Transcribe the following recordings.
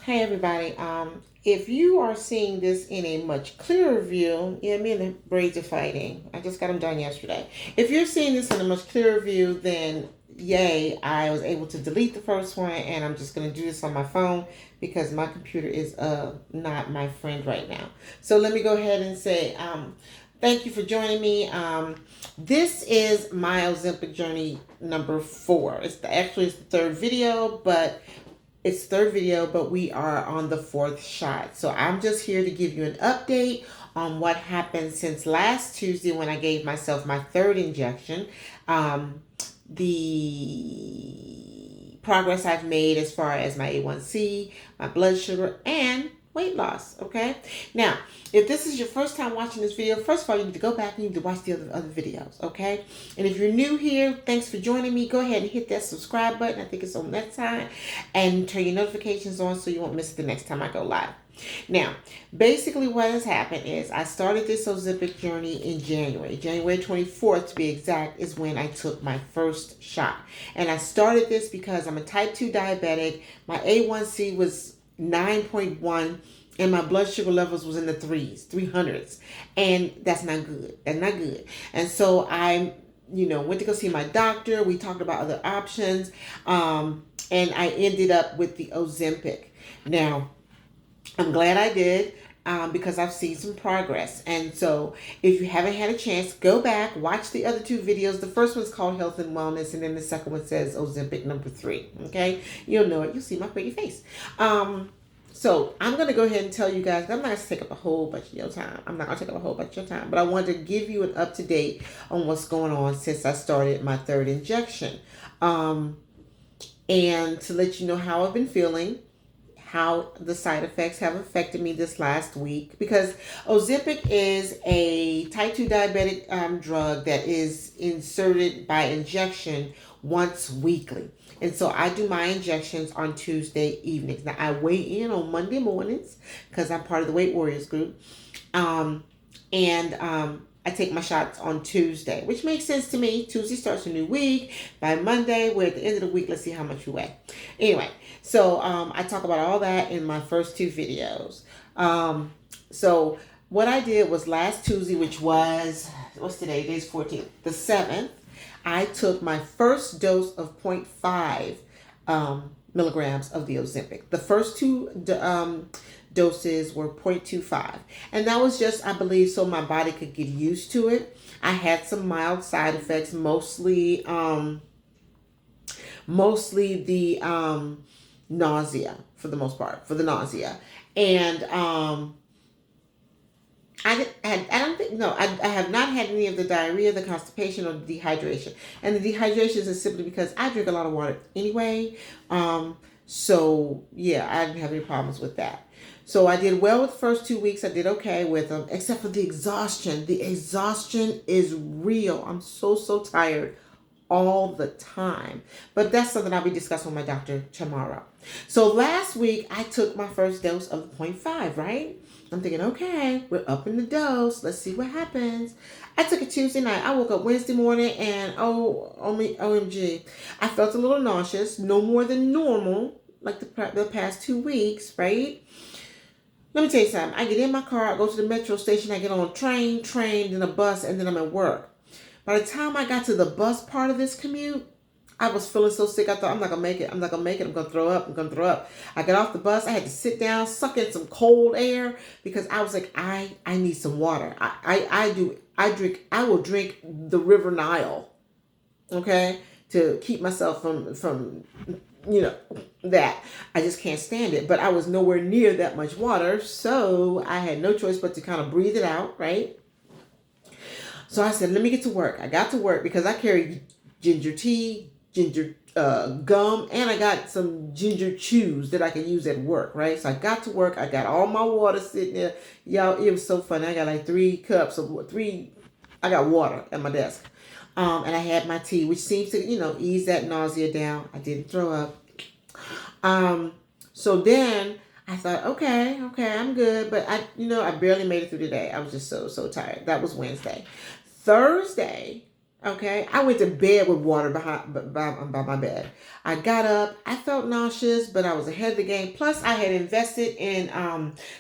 Hey everybody, if you are seeing this in a much clearer view, yeah, me and the braids are fighting. I just got them done yesterday. If you're seeing this in a much clearer view, then yay, I was able to delete the first one and I'm just going to do this on my phone because my computer is not my friend right now. So let me go ahead and say thank you for joining me. This is my Ozempic journey number 4. It's the third video, but we are on the 4th shot. So I'm just here to give you an update on what happened since last Tuesday when I gave myself my 3rd injection. The progress I've made as far as my A1C, my blood sugar, and weight loss. Okay. Now, if this is your first time watching this video, first of all, you need to go back and you need to watch the other videos. Okay. And if you're new here, thanks for joining me. Go ahead and hit that subscribe button. I think it's on that side, and turn your notifications on so you won't miss it the next time I go live. Now, basically what has happened is I started this Ozempic journey in January. January 24th, to be exact, is when I took my first shot. And I started this because I'm a type 2 diabetic. My A1C was 9.1 and my blood sugar levels was in the 300s, and that's not good. And so I went to go see my doctor. We talked about other options, and I ended up with the Ozempic. Now, I'm glad I did, because I've seen some progress. And so if you haven't had a chance, go back, watch the other 2 videos. The first one's called Health and Wellness, and then the second one says Ozempic number 3. Okay? You'll know it. You'll see my pretty face. So I'm going to go ahead and tell you guys, I'm not going to take up a whole bunch of your time. But I wanted to give you an up-to-date on what's going on since I started my 3rd injection. And to let you know how I've been feeling, how the side effects have affected me this last week, because Ozempic is a type 2 diabetic drug that is inserted by injection once weekly. And so I do my injections on Tuesday evenings. Now I weigh in on Monday mornings because I'm part of the Weight Warriors group. I take my shots on Tuesday, which makes sense to me. Tuesday starts a new week. By Monday, we're at the end of the week. Let's see how much you weigh. Anyway, so I talk about all that in my first 2 videos. So what I did was last Tuesday, which was, what's today? Today's 14th. The 7th, I took my first dose of 0.5 milligrams of the Ozempic. The first 2 doses were 0.25, and that was just, I believe, so my body could get used to it. I had some mild side effects, mostly the nausea, for the most part, and I have not had any of the diarrhea, the constipation, or the dehydration. And the dehydration is simply because I drink a lot of water anyway. So yeah, I didn't have any problems with that. So I did well with the first 2 weeks. I did okay with them, except for the exhaustion. The exhaustion is real. I'm so tired all the time. But that's something I'll be discussing with my doctor tomorrow. So last week, I took my first dose of 0.5, right? I'm thinking, okay, we're up in the dose. Let's see what happens. I took it Tuesday night. I woke up Wednesday morning and OMG, I felt a little nauseous, no more than normal, like the past 2 weeks, right? Let me tell you something. I get in my car, I go to the metro station, I get on a train, then a bus, and then I'm at work. By the time I got to the bus part of this commute, I was feeling so sick. I thought, I'm not going to make it. I'm going to throw up. I got off the bus. I had to sit down, suck in some cold air, because I was like, I need some water. I will drink the River Nile, okay, to keep myself from that. I just can't stand it. But I was nowhere near that much water, so I had no choice but to kind of breathe it out, right? So I said, let me get to work. I got to work because I carried ginger tea, ginger gum, and I got some ginger chews that I could use at work, right? So I got to work. I got all my water sitting there. Y'all, it was so funny. I got like 3 cups of I got water at my desk. And I had my tea, which seems to, ease that nausea down. I didn't throw up. So then I thought, okay, I'm good. But I barely made it through the day. I was just so tired. That was Wednesday. Thursday, Okay, I went to bed with water by my bed. I got up. I felt nauseous, but I was ahead of the game. Plus, I had invested in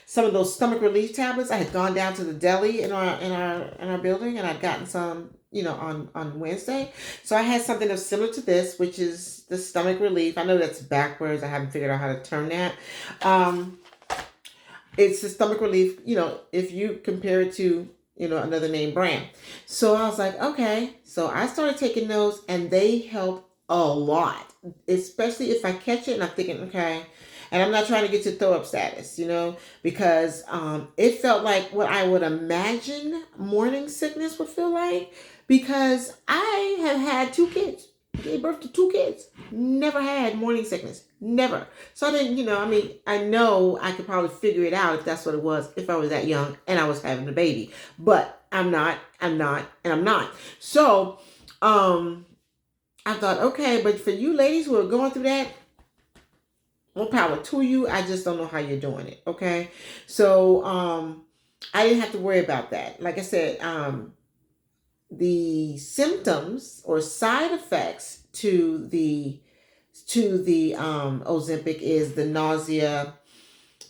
some of those stomach relief tablets. I had gone down to the deli in our building, and I'd gotten some, on Wednesday. So I had something that's similar to this, which is the stomach relief. I know that's backwards. I haven't figured out how to term that. Um, it's the stomach relief, if you compare it to, another name brand. So I was like, okay. So I started taking those and they help a lot, especially if I catch it and I'm thinking, okay. And I'm not trying to get to throw up status, because it felt like what I would imagine morning sickness would feel like, because I have had two kids, gave birth to two kids, never had morning sickness, never. So I didn't, I know I could probably figure it out if that's what it was, if I was that young and I was having a baby. But I'm not, and I'm not. So I thought, okay, but for you ladies who are going through that, more power to you. I just don't know how you're doing it. Okay. So I didn't have to worry about that. Like I said, the symptoms or side effects to the Ozempic is the nausea,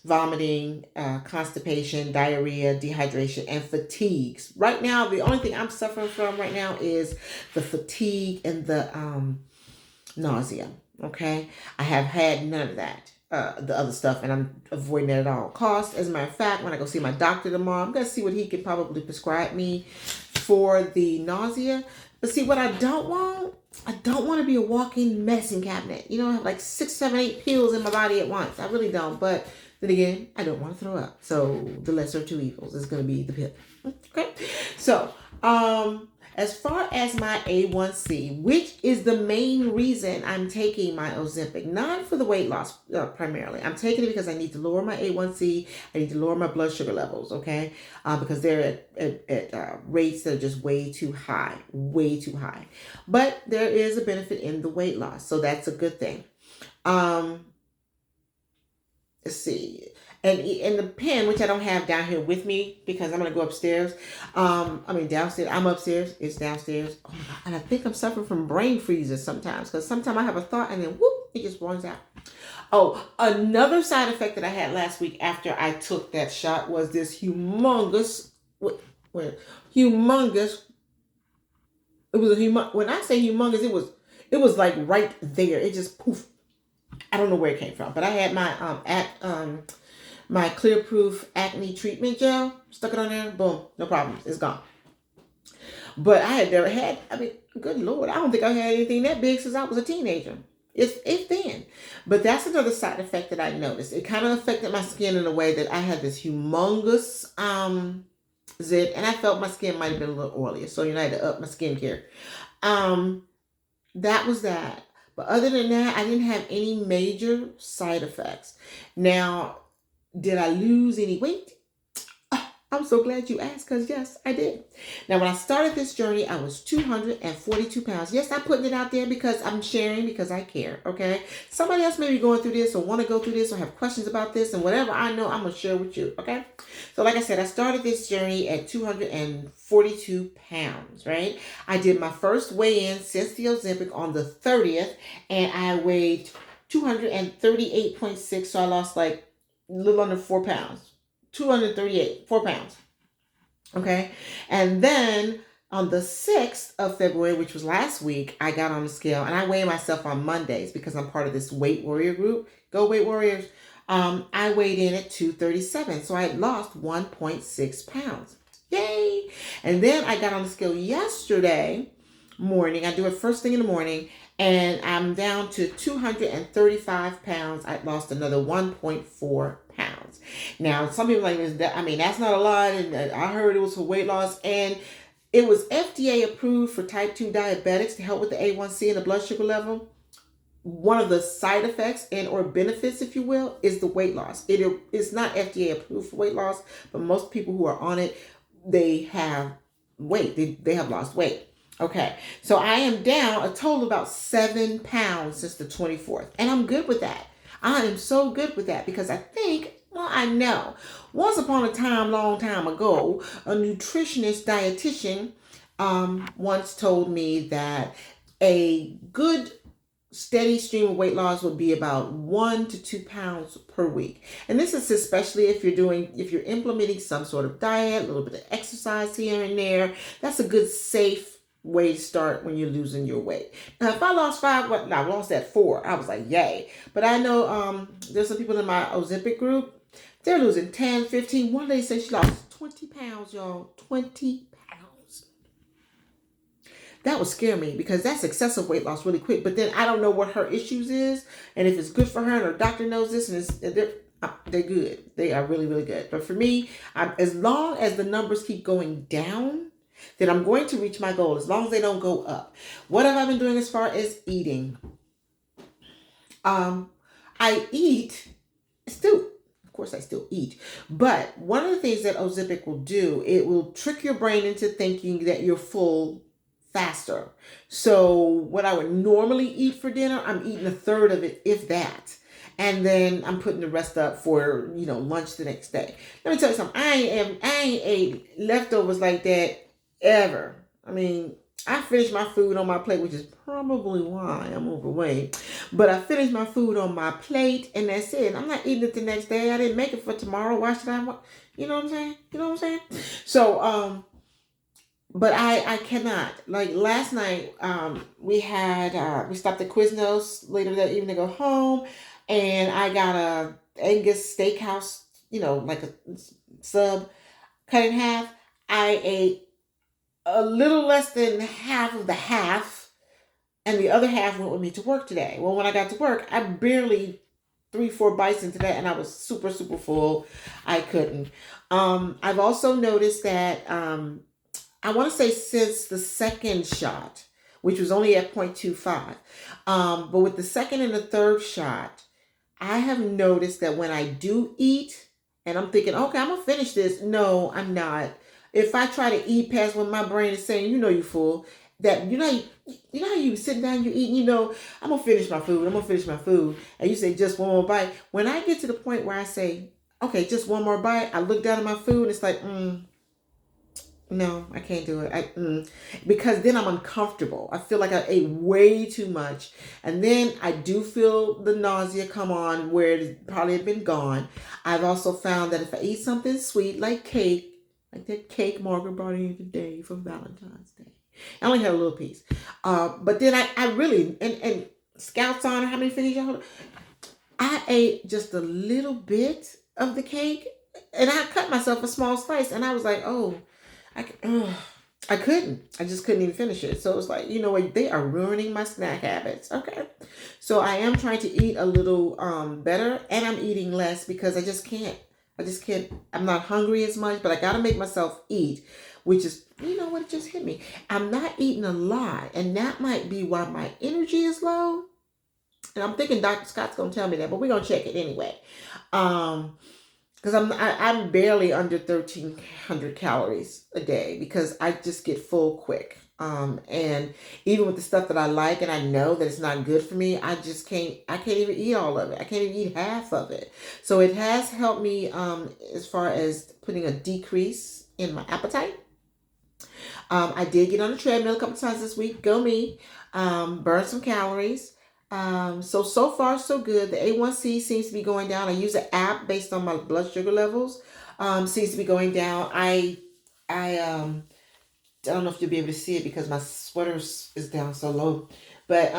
vomiting, constipation, diarrhea, dehydration, and fatigues. Right now, the only thing I'm suffering from right now is the fatigue and the nausea. Okay, I have had none of that. The other stuff, and I'm avoiding it at all costs. As a matter of fact, when I go see my doctor tomorrow, I'm gonna see what he can probably prescribe me for the nausea. But see, what I don't want to be a walking medicine cabinet. I have like 6, 7, 8 pills in my body at once. I really don't. But then again, I don't want to throw up. So the lesser of two evils is going to be the pill. Okay. So, as far as my A1C, which is the main reason I'm taking my Ozempic, not for the weight loss primarily. I'm taking it because I need to lower my A1C. I need to lower my blood sugar levels, okay? Because they're at rates that are just way too high. But there is a benefit in the weight loss, so that's a good thing. Let's see. And the pen, which I don't have down here with me because I'm going to go upstairs. Downstairs. I'm upstairs. It's downstairs. Oh my God. And I think I'm suffering from brain freezes sometimes, because sometimes I have a thought and then whoop, it just runs out. Oh, another side effect that I had last week after I took that shot was this humongous, humongous. It was when I say humongous, it was like right there. It just poof. I don't know where it came from, but I had my Clear Proof acne treatment gel, stuck it on there, boom, no problems, it's gone. But I had never had, good Lord, I don't think I had anything that big since I was a teenager. It's thin. But that's another side effect that I noticed. It kind of affected my skin in a way that I had this humongous zit, and I felt my skin might have been a little oilier. So, I had to up my skincare. That was that. But other than that, I didn't have any major side effects. Now, did I lose any weight? I'm so glad you asked, because yes, I did. Now, when I started this journey, I was 242 pounds. Yes, I'm putting it out there because I'm sharing, because I care, okay? Somebody else may be going through this or want to go through this or have questions about this, and whatever I know, I'm going to share with you, okay? So like I said, I started this journey at 242 pounds, right? I did my first weigh-in since the Ozempic on the 30th, and I weighed 238.6, so I lost like a little under 4 pounds. 4 pounds. Okay. And then on the 6th of February, which was last week, I got on the scale, and I weigh myself on Mondays because I'm part of this Weight Warrior group. Go Weight Warriors. I weighed in at 237. So I had lost 1.6 pounds. Yay. And then I got on the scale yesterday morning. I do it first thing in the morning, and I'm down to 235 pounds. I lost another 1.4 pounds. Now, some people are like, that's not a lot, and I heard it was for weight loss, and it was FDA approved for type 2 diabetics to help with the A1C and the blood sugar level. One of the side effects and or benefits, if you will, is the weight loss. It's not FDA approved for weight loss, but most people who are on it, they have weight. They have lost weight. Okay, so I am down a total of about 7 pounds since the 24th, and I'm good with that. I am so good with that because I know once upon a time, long time ago, a nutritionist, dietitian once told me that a good steady stream of weight loss would be about 1 to 2 pounds per week. And this is especially if you're implementing some sort of diet, a little bit of exercise here and there. That's a good safe way to start when you're losing your weight. Now, if I lost 5, well, I lost at 4. I was like, yay. But I know there's some people in my Ozempic group. They're losing 10, 15. One lady said she lost 20 pounds, y'all. 20 pounds. That would scare me because that's excessive weight loss really quick. But then I don't know what her issues is. And if it's good for her and her doctor knows this, and they're good. They are really, really good. But for me, as long as the numbers keep going down, then I'm going to reach my goal as long as they don't go up. What have I been doing as far as eating? I eat still. Of course, I still eat. But one of the things that Ozempic will do, it will trick your brain into thinking that you're full faster. So what I would normally eat for dinner, I'm eating a third of it, if that. And then I'm putting the rest up for, lunch the next day. Let me tell you something. I ain't ate leftovers like that ever. I mean, I finished my food on my plate, which is probably why I'm overweight. But I finished my food on my plate, and that's it. I'm not eating it the next day. I didn't make it for tomorrow. Why should I? You know what I'm saying? You know what I'm saying? So, but I cannot. Like last night, we stopped at Quiznos later that evening to go home, and I got a Angus steakhouse, like a sub cut in half. I ate a little less than half of the half, and the other half went with me to work today. Well, when I got to work, I barely 3-4 bites into that, and I was super, super full. I couldn't. I've also noticed that I want to say since the second shot, which was only at 0.25, but with the second and the third shot, I have noticed that when I do eat, and I'm thinking, okay, I'm gonna finish this. No, I'm not. If I try to eat past when my brain is saying, you're full, that how you sit down, you eat, I'm gonna finish my food, and you say just one more bite. When I get to the point where I say, okay, just one more bite, I look down at my food, and it's like, no, I can't do it. Because then I'm uncomfortable. I feel like I ate way too much. And then I do feel the nausea come on where it probably had been gone. I've also found that if I eat something sweet like cake, like that cake Margaret brought in today for Valentine's Day. I only had a little piece. But then I really, and Scouts Honor, how many fingers y'all? I ate just a little bit of the cake, and I cut myself a small slice, and I was like, I couldn't. I just couldn't even finish it. So it was like, what? They are ruining my snack habits. Okay. So I am trying to eat a little better, and I'm eating less because I just can't. I'm not hungry as much, but I got to make myself eat, which is, what, it just hit me. I'm not eating a lot, and that might be why my energy is low. And I'm thinking Dr. Scott's going to tell me that, but we're going to check it anyway. Because I'm barely under 1,300 calories a day because I just get full quick. And even with the stuff that I like and I know that it's not good for me, I can't even eat all of it. I can't even eat half of it. So it has helped me as far as putting a decrease in my appetite. I did get on the treadmill a couple times this week. Go me. Burn some calories. So far so good. The A1C seems to be going down. I use an app based on my blood sugar levels. Seems to be going down. I don't know if you'll be able to see it because my sweater is down so low. But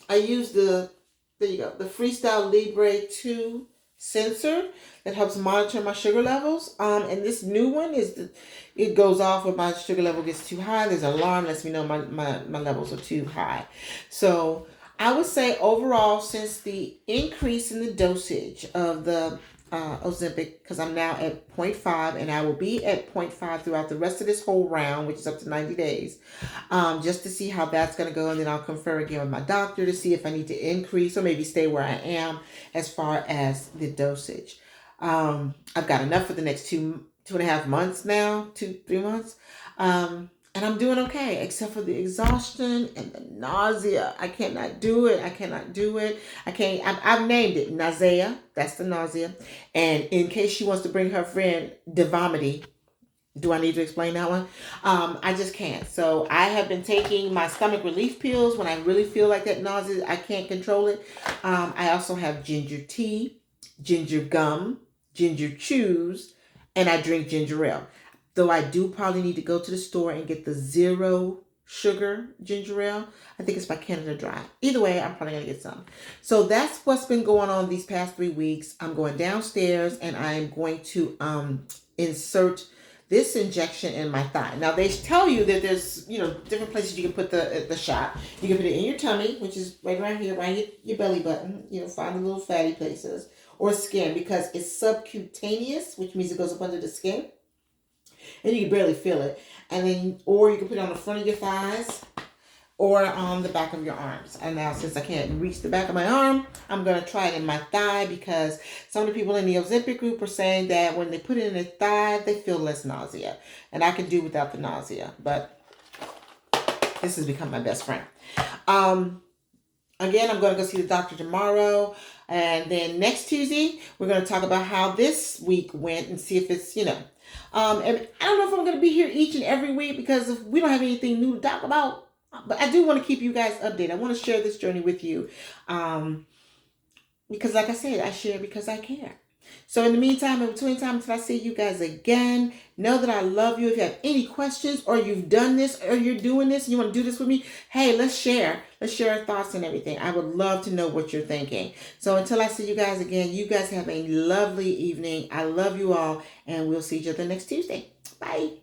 I use the Freestyle Libre 2 sensor that helps monitor my sugar levels. And this new one it goes off when my sugar level gets too high. There's an alarm that lets me know my levels are too high. So I would say overall, since the increase in the dosage of the Ozempic, because I'm now at 0.5 and I will be at 0.5 throughout the rest of this whole round, which is up to 90 days, just to see how that's going to go. And then I'll confer again with my doctor to see if I need to increase or maybe stay where I am as far as the dosage. I've got enough for the next 2.5 months now, 2-3 months. And I'm doing okay, except for the exhaustion and the nausea. I cannot do it. I've named it nausea. That's the nausea. And in case she wants to bring her friend Devomity, Do I need to explain that one? I just can't. So I have been taking my stomach relief pills when I really feel like that nausea. I can't control it. I also have ginger tea, ginger gum, ginger chews, and I drink ginger ale. Though I do probably need to go to the store and get the zero sugar ginger ale. I think it's by Canada Dry. Either way, I'm probably going to get some. So that's what's been going on these past 3 weeks. I'm going downstairs and I'm going to insert this injection in my thigh. Now they tell you that there's, different places you can put the shot. You can put it in your tummy, which is right around here, right your belly button. Find the little fatty places, or skin, because it's subcutaneous, which means it goes up under the skin, and you can barely feel it. And then, or you can put it on the front of your thighs, or on the back of your arms. And now, since I can't reach the back of my arm, I'm going to try it in my thigh, because some of the people in the Ozempic group are saying that when they put it in their thigh, they feel less nausea. And I can do without the nausea, but this has become my best friend. Again, I'm going to go see the doctor tomorrow. And then next Tuesday, we're going to talk about how this week went and see if it's, and I don't know if I'm going to be here each and every week, because if we don't have anything new to talk about. But I do want to keep you guys updated. I want to share this journey with you. Because like I said, I share because I care. So in the meantime, in between time, until I see you guys again, know that I love you. If you have any questions, or you've done this, or you're doing this, and you want to do this with me, hey, let's share. Let's share our thoughts and everything. I would love to know what you're thinking. So until I see you guys again, you guys have a lovely evening. I love you all, and we'll see each other next Tuesday. Bye.